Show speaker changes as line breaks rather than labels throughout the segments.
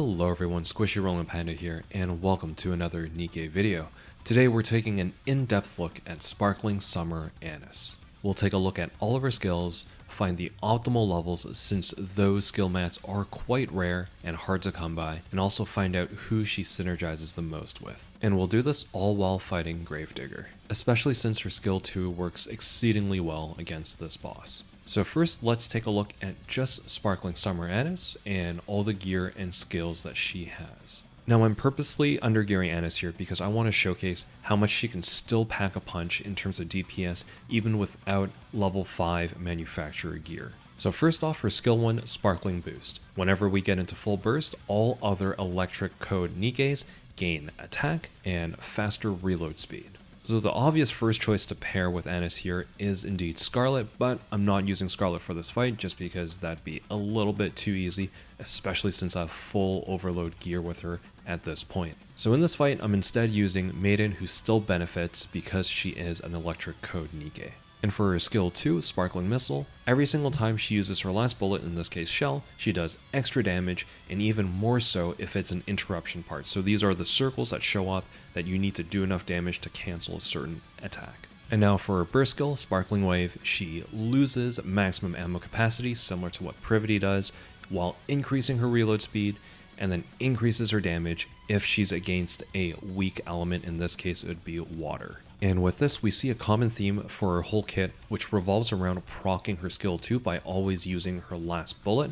Hello everyone, Squishy Rolling Panda here, and welcome to another Nikke video. Today we're taking an in-depth look at Sparkling Summer Anise. We'll take a look at all of her skills, find the optimal levels since those skill mats are quite rare and hard to come by, and also find out who she synergizes the most with. And we'll do this all while fighting Gravedigger, especially since her skill 2 works exceedingly well against this boss. So first, let's take a look at just Sparkling Summer Anise and all the gear and skills that she has. Now I'm purposely undergearing Anise here because I want to showcase how much she can still pack a punch in terms of DPS even without level 5 manufacturer gear. So first off, for skill 1, Sparkling Boost. Whenever we get into full burst, all other electric code Nikkes gain attack and faster reload speed. So the obvious first choice to pair with Anise here is indeed Scarlet, but I'm not using Scarlet for this fight just because that'd be a little bit too easy, especially since I have full overload gear with her at this point. So in this fight, I'm instead using Maiden, who still benefits because she is an electric code Nikke. And for her skill 2, Sparkling Missile, every single time she uses her last bullet, in this case Shell, she does extra damage, and even more so if it's an interruption part. So these are the circles that show up that you need to do enough damage to cancel a certain attack. And now for her burst skill, Sparkling Wave, she loses maximum ammo capacity, similar to what Privaty does, while increasing her reload speed, and then increases her damage if she's against a weak element. In this case, it would be water. And with this, we see a common theme for her whole kit, which revolves around proccing her skill 2 by always using her last bullet,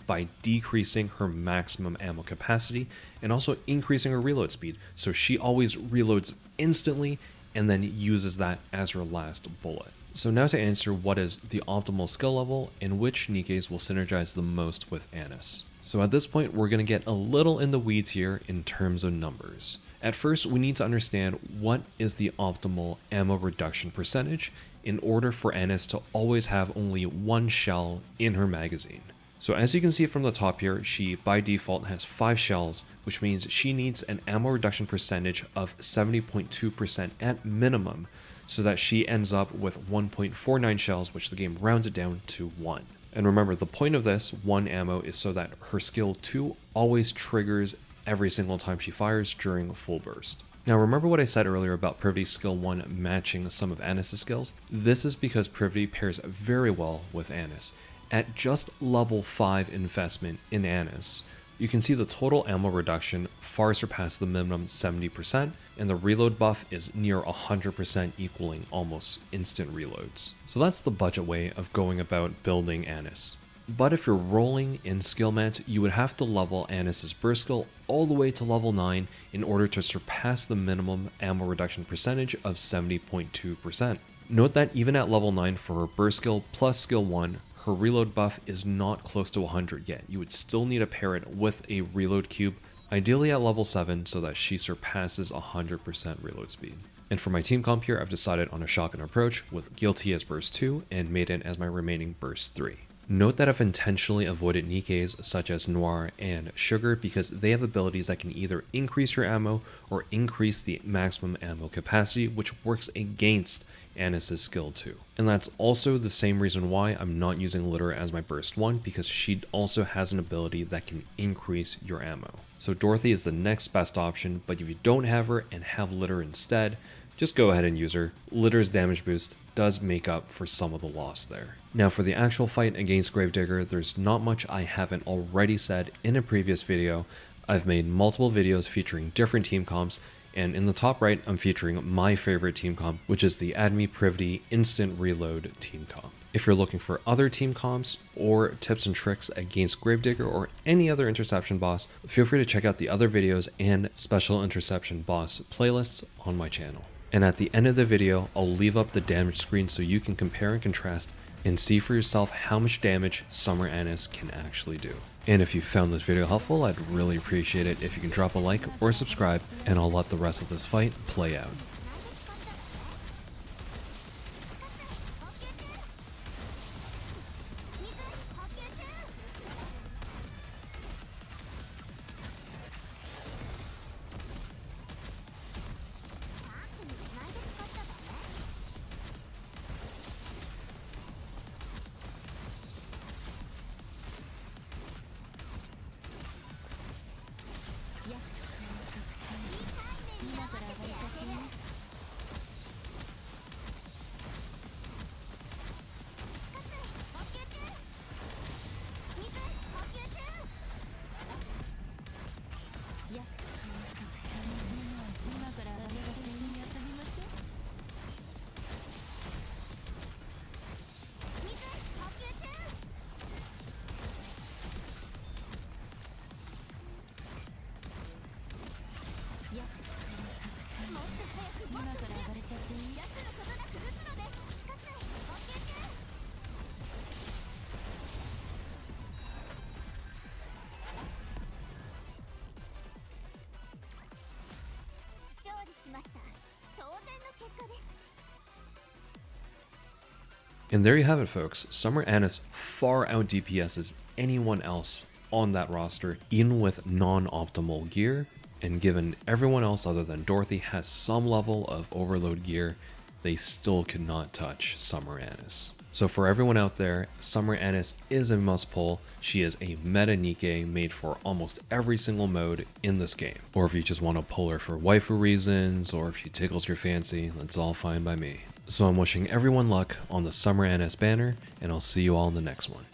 by decreasing her maximum ammo capacity, and also increasing her reload speed. So she always reloads instantly and then uses that as her last bullet. So now to answer what is the optimal skill level and which Nikkes will synergize the most with Anise. So at this point, we're going to get a little in the weeds here in terms of numbers. At first, we need to understand what is the optimal ammo reduction percentage in order for Anise to always have only one shell in her magazine. So as you can see from the top here, she by default has 5 shells, which means she needs an ammo reduction percentage of 70.2% at minimum, so that she ends up with 1.49 shells, which the game rounds it down to 1. And remember, the point of this 1 ammo is so that her skill 2 always triggers every single time she fires during full burst. Now remember what I said earlier about Privaty's skill 1 matching some of Anise's skills? This is because Privaty pairs very well with Anise. At just level 5 investment in Anise, you can see the total ammo reduction far surpass the minimum 70%, and the reload buff is near 100%, equaling almost instant reloads. So that's the budget way of going about building Anise. But if you're rolling in skill mats, you would have to level Anise's burst skill all the way to level 9 in order to surpass the minimum ammo reduction percentage of 70.2%. Note that even at level 9 for her burst skill plus skill 1, her reload buff is not close to 100 yet. You would still need to pair it with a reload cube, ideally at level 7, so that she surpasses 100% reload speed. And for my team comp here, I've decided on a shotgun approach with Guilty as burst 2 and Maiden as my remaining burst 3. Note that I've intentionally avoided Nikkes such as Noir and Sugar because they have abilities that can either increase your ammo or increase the maximum ammo capacity, which works against Anise's skill 2. And that's also the same reason why I'm not using Litter as my burst 1, because she also has an ability that can increase your ammo. So Dorothy is the next best option, but if you don't have her and have Litter instead, just go ahead and use her. Litter's damage boost does make up for some of the loss there. Now for the actual fight against Gravedigger, there's not much I haven't already said in a previous video. I've made multiple videos featuring different team comps, and in the top right, I'm featuring my favorite team comp, which is the Admi Privaty Instant Reload team comp. If you're looking for other team comps or tips and tricks against Gravedigger or any other interception boss, feel free to check out the other videos and special interception boss playlists on my channel. And at the end of the video, I'll leave up the damage screen so you can compare and contrast and see for yourself how much damage Summer Anise can actually do. And if you found this video helpful, I'd really appreciate it if you can drop a like or subscribe, and I'll let the rest of this fight play out. And there you have it, folks. Summer Annis far out DPSs anyone else on that roster, even with non-optimal gear. And given everyone else other than Dorothy has some level of overload gear, they still could not touch Summer Annis. So for everyone out there, Summer Annis is a must pull. She is a meta Nikke made for almost every single mode in this game. Or if you just want to pull her for waifu reasons, or if she tickles your fancy, that's all fine by me. So I'm wishing everyone luck on the Summer Annis banner, and I'll see you all in the next one.